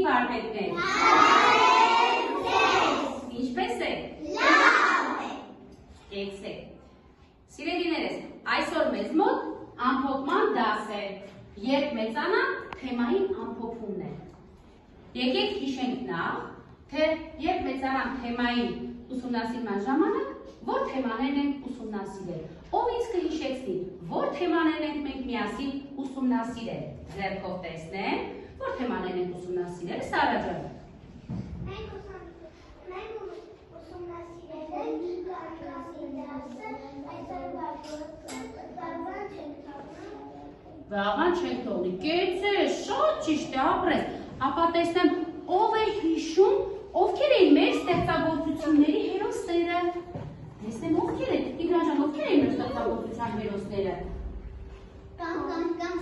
վարպետներ։ Ինչպես է։ Կեցեք։ Սիրելիներս, այսօր մեզ մոտ ամփոփման դաս է, երբ մեծանա թեմայի ամփոփումն է։ Եկեք հիշենք նախ, թե երբ մեծանան թեմայի ուսումնասիրման ժամանակ, որ թեմաներն ենք ուսումնասիրել։ Ով ինձ կհիշեցնի, որ թեմաներն ենք մենք միասին ուսումնասիրել։ Ձեռքով տեսնեն, որ թեմաներն ենք ուսումնասիրել, Սարա ջան։ Մենք ուսումնասիրել ենք Վաղան չենք թողնի, կեցե, շատ ճիշտ է, ապրես, ապա տեսնեմ, ով է հիշում, ովքեր էին մեր ստեղծագործությունների հերոսները։ Տեսնեմ, ովքեր են, Տիգրան ջան, ովքեր էին մեր ստեղծագործության հերոսները։ Կամ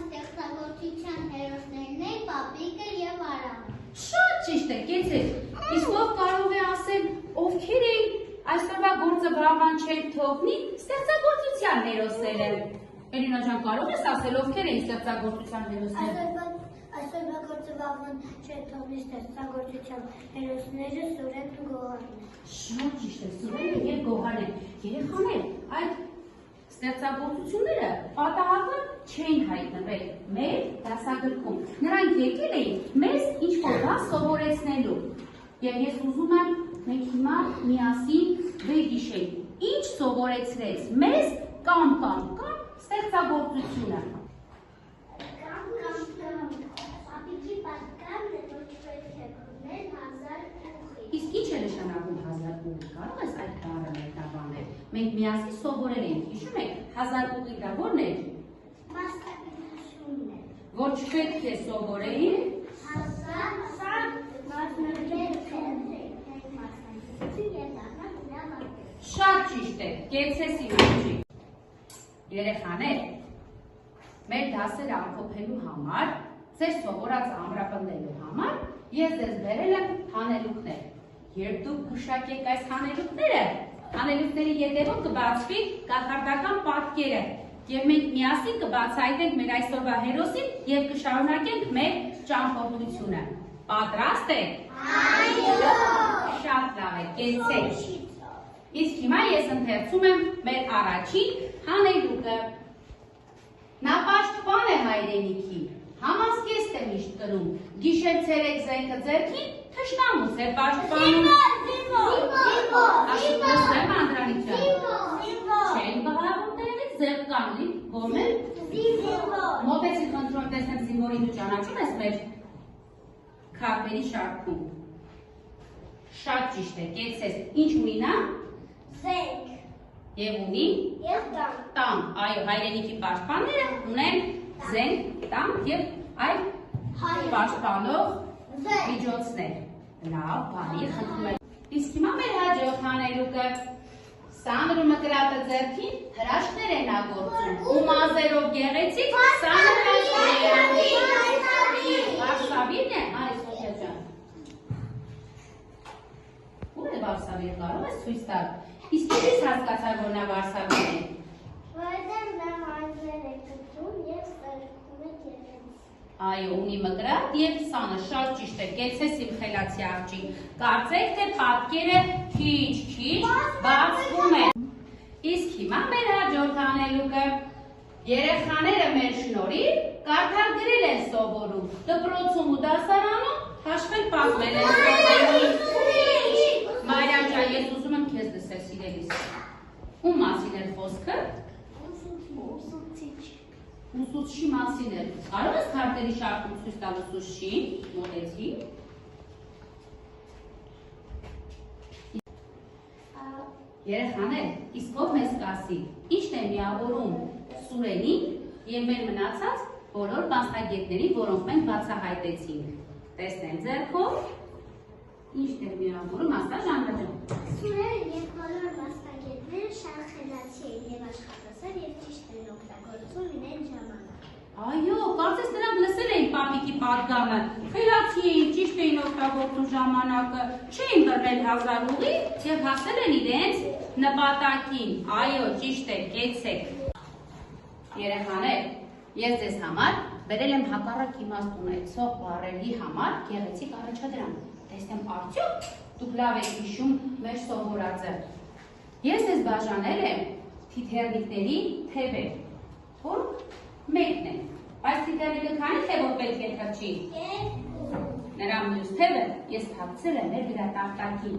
ստեղծագործության հերոսներն են Պապիկը և Արամը։ Շատ ճիշտ է, կեցե, իսկ ով կարող է ասել, ովքեր էին այսօրվա գործը վաղան չենք թողնի, ստեղծագործության հերոսները։ Էլինա ջան, կարող ես ասել, ովքեր էին ստեղծագործության հերոսները։ Այսօրվա գործը վաղան չենք թողնի ստեղծագործության հերոսները Սուրենն ու Գոհարն են։ Շատ ճիշտ է, Սուրենը և Գոհարն։ Երեխաներ, այդ ստեղծագործությունները պատահական չէին հայտնվել մեր դասագրքում։ Նրանք եկել էին մեզ ինչ-որ բան սովորեցնելու։ Եվ ես ուզում եմ մենք հիմա միասին վերհիշենք, ինչ սովորեցրեց մեզ կամ ստեղծագործությունը։ Պապիկի պատկանն է, որ չպետք է քննել 1000 ուղի։ Իսկ ինչ է նշանակում 1000 ուղի, կարող ես այդ բառը մեկնաբանել։ Մենք միասին սովորել ենք, հիշում եք, 1000 ուղի դա ո՞րն է։ Մասնագիտությունն է։ Որ չպետք է սովորեին 1000 Շատ ճիշտ է, կեցեսի մոջի։ Երեխաներ, մեր դասերը ամփոփելու համար, ձեր սովորած ամրապնդելու համար, ես ձեզ բերել եմ հանելուկներ։ Երբ դուք գուշակեք այս հանելուկները, հանելուկների ետևում կբացվի կախարդական պատկերը, և մենք միասին կբացահայտենք մեր այսօրվա հերոսին և կշարունակենք մեր ճամփորդությունը։ Պատրաստ եք։ Այո։ Շատ լավ է, կեցեք։ Իսկ հիմա ես ընթերցում եմ մեր առաջին հանելուկը։ Նա պաշտպան է հայրենիքի, համազգեստ է միշտ կրում, գիշեր ցերեկ զենքը ձեռքին, թշնամուց է պաշտպանում։ Ասում Անդրանիկ ջան։ Չեն բղավում տեղից, ձեռք կանգնի, գորմեն։ Մոտեցի խնդրում տեսնեմ զինվորին դու ճանաչում ես մեր քարտերի շարքում։ Շատ ճիշտ է, կեցես, ինչ ունի նա։ Զենք Եվ ունի և տան, այո, հայրենիքի պաշտպանները ունեն զենք, տան և այլ պաշտպանող միջոցներ։ Լավ, բարի, խնդրում եմ։ Իսկ հիմա մեր հաջորդ հանելուկը սանր ու մկրատը ձեռքին հրաշքներ են ագործում ու մազերով գեղեցիկ սանր Վարսավիրն է, արի Սոֆիա ջան։ Ո՞ւր է Վարսավիր, կարող ես ցույց տալ։ Իսկ ինչի՞ց հասկացար, որ նա Վարսավիր է։ Որտեղ նա մազեր է կտրում և սրբում է գեղեցիկ։ Այո, ունի մկրատ և սանը, շատ ճիշտ է, կեցես իմ խելացի աղջիկ։ Կարծեք, թե պատկերը քիչ բացվում է։ Իսկ հիմա մեր հաջորդ հանելուկը։ Երեխաները մեր շնորհիվ կարդագրել են սովորում, դպրոցում ու դասարանում հաշվել պատմել են սովորում։ Մարիամ ջան, ես ուզում եմ քեզ լսել, սիրելիս։ Ում մասին էր խոսքը։ Ուսուցչի մասին էր։ Կարող ես քարտերի շարքում ցույց տալ ուսուցչին, մոտեցի։ Երեխաներ, իսկ ով մեզ կասի, ի՞նչն է միավորում Սուրենին և մեր մնացած բոլոր մասնագետներին, որոնք մենք բացահայտեցինք։ Տեսնեն ձեռքով, ի՞նչն է միավորում, ասա Ժաննա ջան։ Սուրենը և բոլոր մասնագետները շատ խելացի են և աշխատասեր և ճիշտ են օգտագործում իրենց ժամանակ։ Այո, կարծես նրանք լսել էին Պապիկի պատգամը, խելացի էին, ճիշտ էին օգտագործում ժամանակը, չէին բռնել 1000 ուղի և հասել են իրենց նպատակին։ Այո, ճիշտ է, կեցեք։ Երեխաներ, ես ձեզ համար Բերել եմ հակառակ իմաստ ունեցող բառերի համար գեղեցիկ առաջադրանք։ Տեսնեմ արդյոք դուք լավ եք հիշում մեր սովորածը։ Ես ես բաժանել եմ թիթեռնիկների թևեր, որ մեկն է։ Այս թիթեռնիկը քանի թևով պետք է թռչի։ Նրա մյուս թևը ես փակցել եմ մեր գրատախտակին։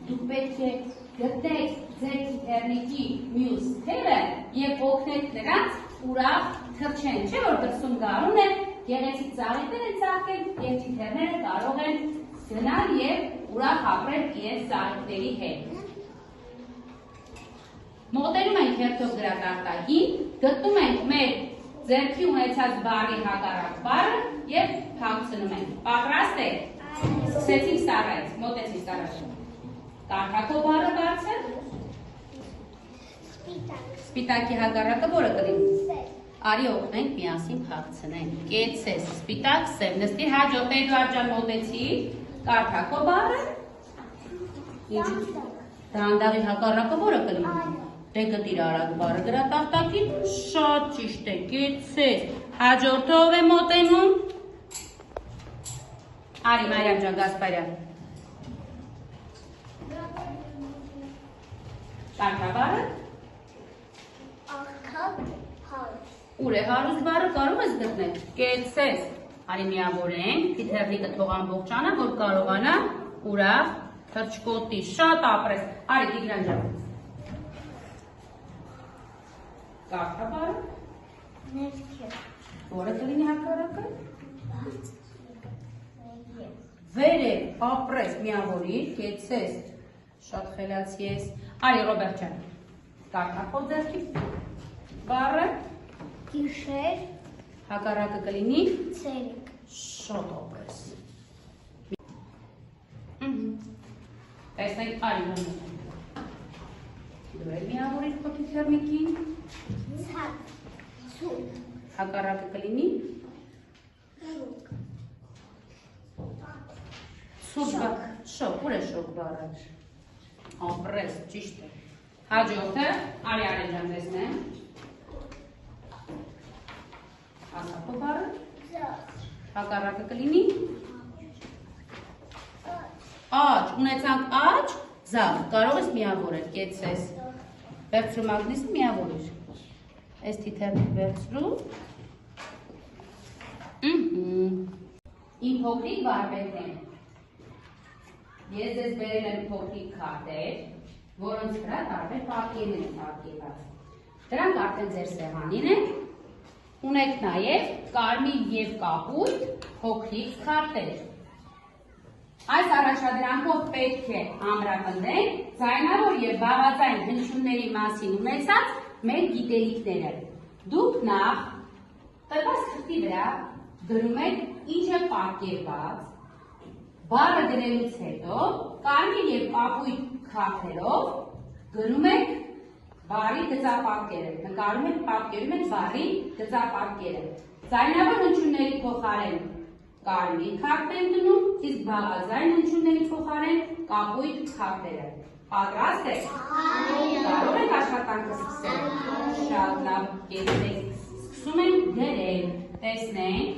Դուք պետք է գտնեք ձեր թիթեռնիկի մյուս թևը և օգնեք նրանց ուրախ թռչեն, չէ՞ որ դրսում գարուն է, գեղեցիկ ծաղիկներ են ծաղկել և թիթեռները կարող են գնալ և ուրախ ապրել իրենց ծաղիկների հետ։ Մոտենում ենք հերթով գրատախտակին, գտնում ենք մեր ձեռքի ունեցած բառի հակառակ բառը և փակցնում ենք։ Պատրաստ եք։ Սկսեցինք Սառայից, մոտեցինք առաջ։ Կարդաքո բառը բարձր։ Սպիտակի հակառակը որը կլինի։ Արի օգնենք միասին փակցնենք։ Կեցես, սպիտակ, սև։ Նստիր հաջորդ Էդուարդ ջան մոտեցի։ Կարդաքո բառը։ Դանդաղի հակառակը որը կլինի։ Դե գտիր արագ բառը գրատախտակին, շատ ճիշտ է, կեցես։ Հաջորդով է մոտենում։ Արի Մարիամ ջան, Գասպարյան։ Շարքաբառը։ Ուր է հարուստ բառը կարող ես գտնել։ Կեցես։ Արի միավորենք, թիթեռնիկը թող ամբողջանա, որ կարողանա ուրախ թռչկոտի, շատ ապրես։ Արի Տիգրան ջան։ Կարդաբառը։ Որը կլինի հակառակը։ Վերև, ապրես, միավորիր, կեցես, շատ խելացի ես։ Արի Ռոբերտ ջան, կարդախո ձեռքի բառը։ Գիշեր, հակառակը կլինի ցերեկ։ Շատ ապրես։ Տեսնենք արի նոմը։ Դու էլ միավորիր քո թիթեռնիկին։ Ցած, ցուկ, Հակառակը կլինի շուկ, Շոկ, շոկ, ուր է շոկ բառը։ Ապրես, ճիշտ է։ Հաջորդը, արի ջան տեսնեմ։ Ասապո բառը։ Հակառակը կլինի աջ, ունեցանք աջ, ձախ, կարող ես միավորել, կեցես։ Վերցրու մագնիսը միավորիր։ Այս թիթեռնիկ վերցրու։ Իմ փոքրիկ վարպետներ։ Ես ձեզ բերել եմ փոքրիկ քարտեր, որոնց վրա տարբեր պատկերներ են պատկերված։ Դրանք արդեն ձեր սեղանին են։ Ունեք նաև կարմիր և կապույտ փոքրիկ քարտեր։ Այս առաջադրանքով պետք է ամրապնդենք ձայնավոր և բաղաձայն հնչյունների մասին ունեցած մեր գիտելիքները։ Դուք նախ տրված քրտի վրա գրում եք ինչ է պատկերված, բառը գրելուց հետո կարմիր և կապույտ քարտերով գրում եք բառի գծապատկերը, նկարում եք պատկերում եք բառի գծապատկերը։ Ձայնավոր հնչյունների փոխարեն կարմիր քարտ են դնում, իսկ բաղաձայն հնչյունների փոխարեն կապույտ քարտերը։ Պատրաստ եք։ Կարող եք աշխատանքը սկսել։ Շատ լավ, կեցեք։ Սկսում ենք գրել, տեսնենք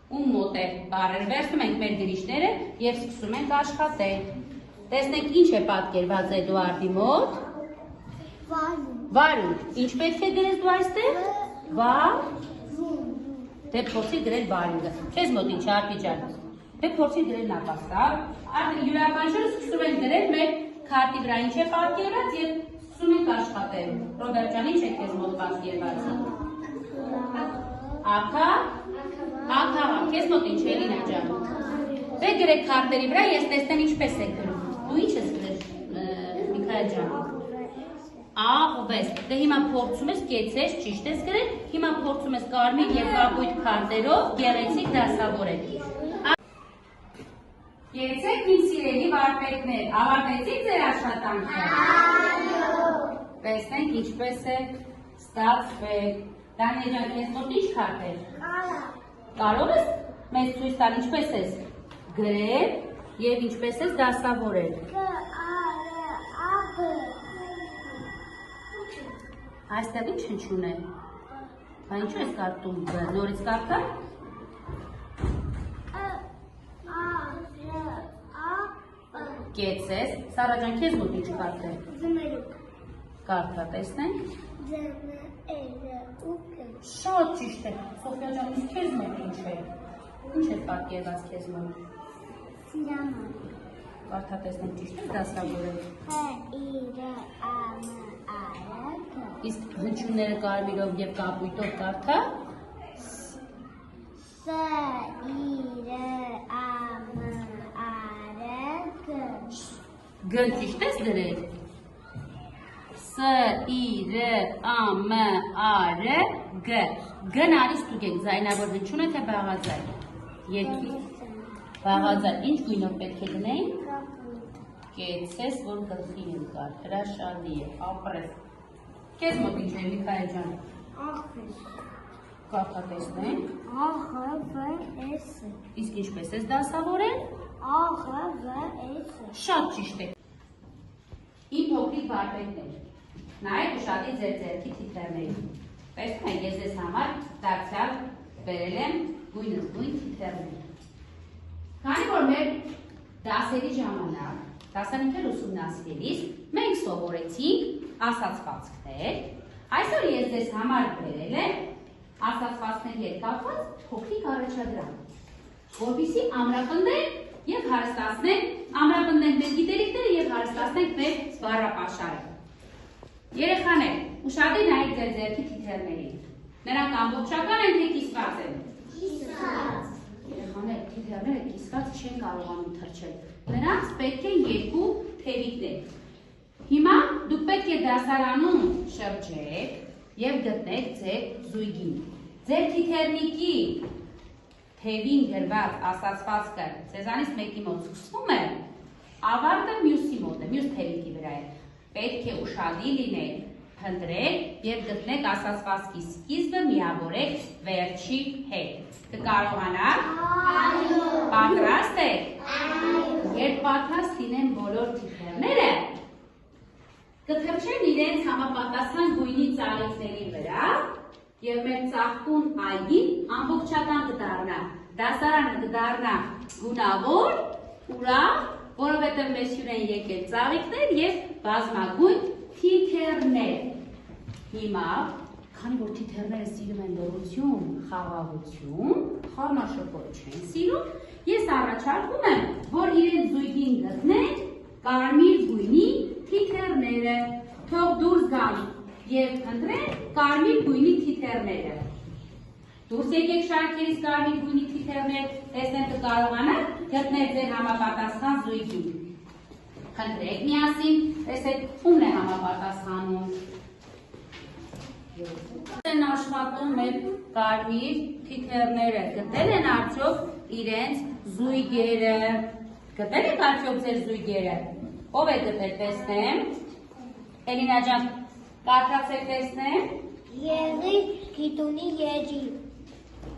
ում մոտ է բառերը, վերցնում ենք մեր գրիչները և սկսում ենք աշխատել։ Տեսնենք ինչ է պատկերված Էդուարդի մոտ։ Վարուն, ինչ պետք է գրես դու այստեղ։ Դե փորձի գրել վարունգը։ Քեզ մոտ ինչ Արփի ջան։ Դե փորձի գրել նապաստակ։ Յուրաքանչյուրը սկսում ենք գրել մեր քարտի վրա ինչ է պատկերված և սկսում ենք աշխատել։ Ռոբերտ ջան, ինչ է քեզ մոտ պատկերված։ Աքա, աքաղա, քեզ մոտ ինչ է Էլինա ջան։ Դե գրեք քարտերի վրա, ես տեսնեմ ինչպես եք գրում։ Դու ինչ ես գրել Միքայել ջան։ Աղվես, դե հիմա փորձում ես կեցես, ճիշտ ես գրել, հիմա փորձում ես կարմիր և կապույտ քարտերով գեղեցիկ դասավորել։ Կեցեք իմ սիրելի վարպետներ, ավարտեցիք ձեր աշխատանքը։ Տեսնենք ինչպես է ստացվել։ Դանիել ջան, քեզ մոտ ինչ քարտ է։ Կարող ես մեզ ցույց տալ ինչպես ես գրել և ինչպես ես դասավորել։ Այստեղ ինչ հնչյուն է։ Բա ինչու ես կարդում Բ, նորից կարդա։ Կեցես, Սարա ջան, քեզ մոտ ինչ կարդել։ Ձմերուկ։ Կարդա, տեսնենք։ Շատ ճիշտ է։ Սոֆիա ջան, իսկ քեզ մոտ ինչ է։ Ինչ է պատկերված քեզ մոտ։ Սիրամար։ Կարդա, տեսնենք ճիշտ է դասավորել։ Իսկ հնչյունները կարմիրով եւ կապույտով կարդա։ Գ ճիշտ ես դրել։ Ս ի ր ա մ ա ր գ։ Գ-ն արի ստուգենք, ձայնավոր հնչյուն է թե բաղաձայն։ Երկի։ Բաղաձայն, ինչ գույնով պետք է գնենք։ Կեցես, որ գլխի ընկար, հրաշալի է, ապրես։ Քեզ մոտ ինչ է, Միքայել ջան։ Կարդա տեսնենք։ Իսկ ինչպես ես դասավորել։ Շատ ճիշտ է։ Իմ փոքրիկ բարբերներ, նայեք ուշադիր ձեր ձեռքի թիթեռներին։ Տեսնում եք, ես ձեզ համար դարձյալ բերել եմ գույնզգույն թիթեռներ։ Քանի որ մեր դասերի ժամանակ, դասանյութեր ուսումնասիրելիս, մենք սովորեցինք ասացվածքներ, այսօր ես ձեզ համար բերել եմ ասացվածքների հետ կապված փոքրիկ առաջադրանք, որպեսզի ամրապնդենք և հարստացնենք ամրապնդենք մեր գիտելիքները և հարստացնենք մեր բառապաշարը։ Երեխաներ, ուշադիր նայեք ձեր ձեռքի թիթեռներին։ Նրանք ամբողջական են թե կիսված են։ Կիսված։ Երեխաներ, թիթեռները կիսված չեն կարողանում թռչել։ Նրանց պետք է երկու թևիկներ։ Հիմա դուք պետք է դասարանում շրջեք և գտնեք ձեր զույգին։ Ձեր թիթեռնիկի թևին գրված ասացվածքը ձեզանից մեկի մոտ սկսվում է, ավարտը մյուսի մոտ է, մյուս թևիկի վրա է։ Պետք է ուշադիր լինեք, փնտրեք և գտնեք ասացվածքի սկիզբը միավորեք վերջի հետ։ Կկարողանաք։ Պատրաստ եք։ Երբ պատրաստ լինեն բոլոր թիթեռները, կթռչեն իրենց համապատասխան գույնի ծաղիկների վրա և մեր ծաղկուն այգին ամբողջական կդառնա, դասարանը կդառնա գունավոր, ուրախ, որովհետև մեզ հյուր են եկել ծաղիկներ և բազմագույն թիթեռներ։ Հիմա, քանի որ թիթեռները սիրում են լռություն, խաղաղություն, խառնաշփոթ չեն սիրում, ես առաջարկում եմ, որ իրենց զույգին գտնեն կարմիր գույնի թիթեռները, թող դուրս գան և ընտրեն կարմիր գույնի թիթեռները։ Դուրս եկեք շարքերից կարմիր գույնի թիթեռներ, տեսնեմ կկարողանաք գտնել ձեր համապատասխան զույգին։ Խնդրեք միասին, տեսեք ումն է համապատասխանում։ Են աշխատում մեր կարմիր թիթեռները, գտել են արդյոք իրենց զույգերը։ Գտել եք արդյոք ձեր զույգերը։ Ով է գտել, տեսնեմ։ Էլինա ջան, կարդացեք տեսնեմ։ Եղի գիտունի եջի։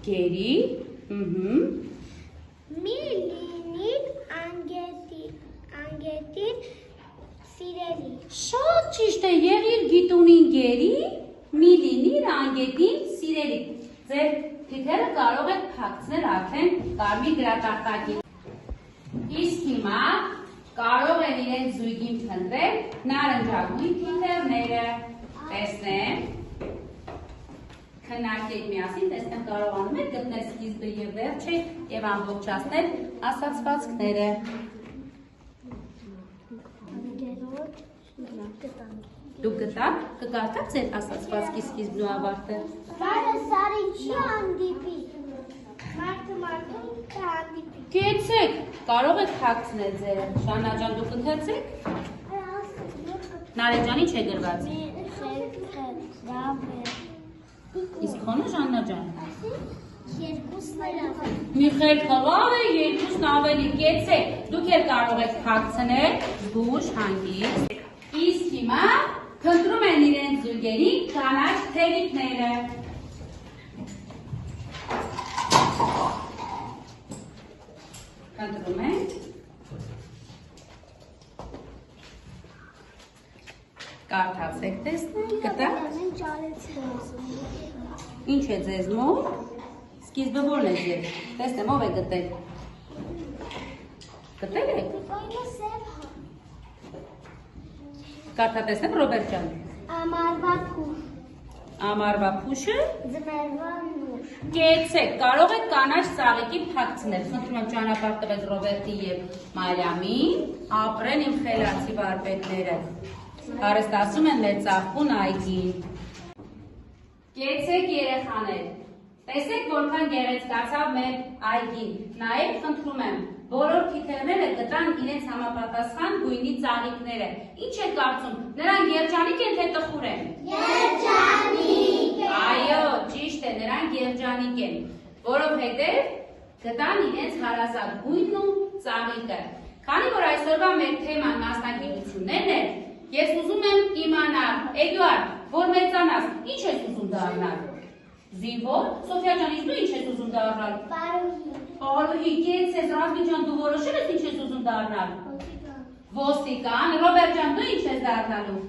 Գերի, Մի լինիր անգետին սիրելի։ Շատ ճիշտ է, եղիր գիտունին գերի, մի լինիր անգետին սիրելի։ Ձեր թիթերը կարող եք փակցնել արդեն կարմիր գրատախտակի։ Իսկ հիմա կարող են իրենց զույգին փնտրել նարնջագույն թիթեռները։ Տեսնեմ։ Քննարկեք միասին, տեսնեմ կարողանում եք գտնել սկիզբը և վերջը և ամբողջացնել ասացվածքները։ Դուք գտաք, կկարդաք ձեր ասացվածքի սկիզբն ու ավարտը։ Բարը սարի չի հանդիպի։ Մարդը կհանդիպի։ Կեցեք, կարող եք փակցնել ձերը։ Շաննա ջան, դուք ընթերցեք։ Նարեկ ջան, ինչ է գրված։ Իսկ խոնը Ժաննա ջան։ Երկուսն էլ Մի խելքը լավ է, երկուսն ավելի, կեցեք, դուք էլ կարող եք փակցնել, զգուշ, հանգիստ։ Իսկ հիմա փնտրում են իրենց զույգերի կանաչ թևիկները։ Փնտրում են։ Կարդացեք, տեսնենք, գտա։ Ինչ է ձեզ մոտ։ Սկիզբը ո՞րն է ձեր։ Տեսնեմ ով է գտել։ Գտել եք։ Կոյնը սև հա։ Կարդա տեսնեմ Ռոբերտ ջան։ Ամարվա փուշ։ Ամարվա փուշը Ձմեռվա նուշ։ կեցեք, կարող եք կանաչ ծաղիկի փակցնել։ Խնդրում եմ ճանապարհ տվեց Ռոբերտի եւ Մարիամին, ապրեն իմ խելացի վարպետները։ Հարեստ ասում են մեր ծաղկուն այգին։ Կեցեք երեխաներ, տեսեք որքան գեղեցկացավ մեր այգին, նաև խնդրում եմ, բոլոր թիթեռները գտան իրենց համապատասխան գույնի ծաղիկները, ինչ եք կարծում, նրանք երջանիկ են թե տխուր են։ Երջանիկ է։ Այո, ճիշտ է, նրանք երջանիկ են, որովհետև գտան իրենց հարազատ գույնն ու ծաղիկը։ Քանի որ այսօրվա մեր թեման մասնագիտություններն է, ես ուզում եմ իմանալ, Էդուարդ, որ մեծանաս, ինչ ես ուզում դառնալ։ Զինվոր, Սոֆիա ջան, իսկ դու ինչ ես ուզում դառնալ։ Պարուհի, կեցես, Ռազմի ջան, դու որոշել ես ինչ ես ուզում դառնալ։ Ոստիկան, Ռոբերտ ջան, դու ինչ ես դառնալու։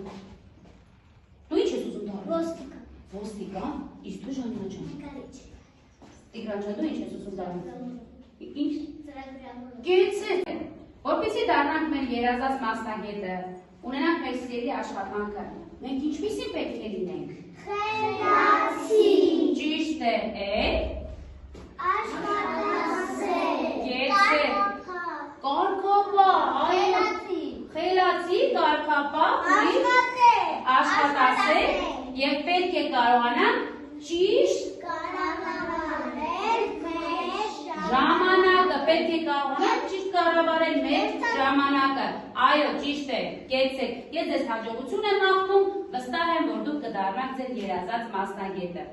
Դու ինչ ես ուզում դառնալ։ Ոստիկան։ Ոստիկան, իսկ դու Ժաննա ջան։ Նկարիչ։ Տիգրան ջան, դու ինչ ես ուզում դառնալ։ Ինչ։ Ծրագրավորող։ Կեցես, որպեսզի դառնանք մեր երազած մասնագետը, ունենանք մեր սիրելի աշխատանքը, մենք ինչպիսին պետք է լինենք։ Խելացի։ Ճիշտ է, Աշխատասեր։ Կեցեք, կարգապահ, խելացի, կարգապահ, աշխատասեր եւ պետք է կարողանանք ճիշտ ժամանակը, պետք է կարողանանք ճիշտ կառավարել մեր ժամանակը։ Այո, ճիշտ է, կեցեք, ես ձեզ հաջողություն եմ մաղթում, վստահ եմ, որ դուք կդառնաք ձեր երազած մասնագետը։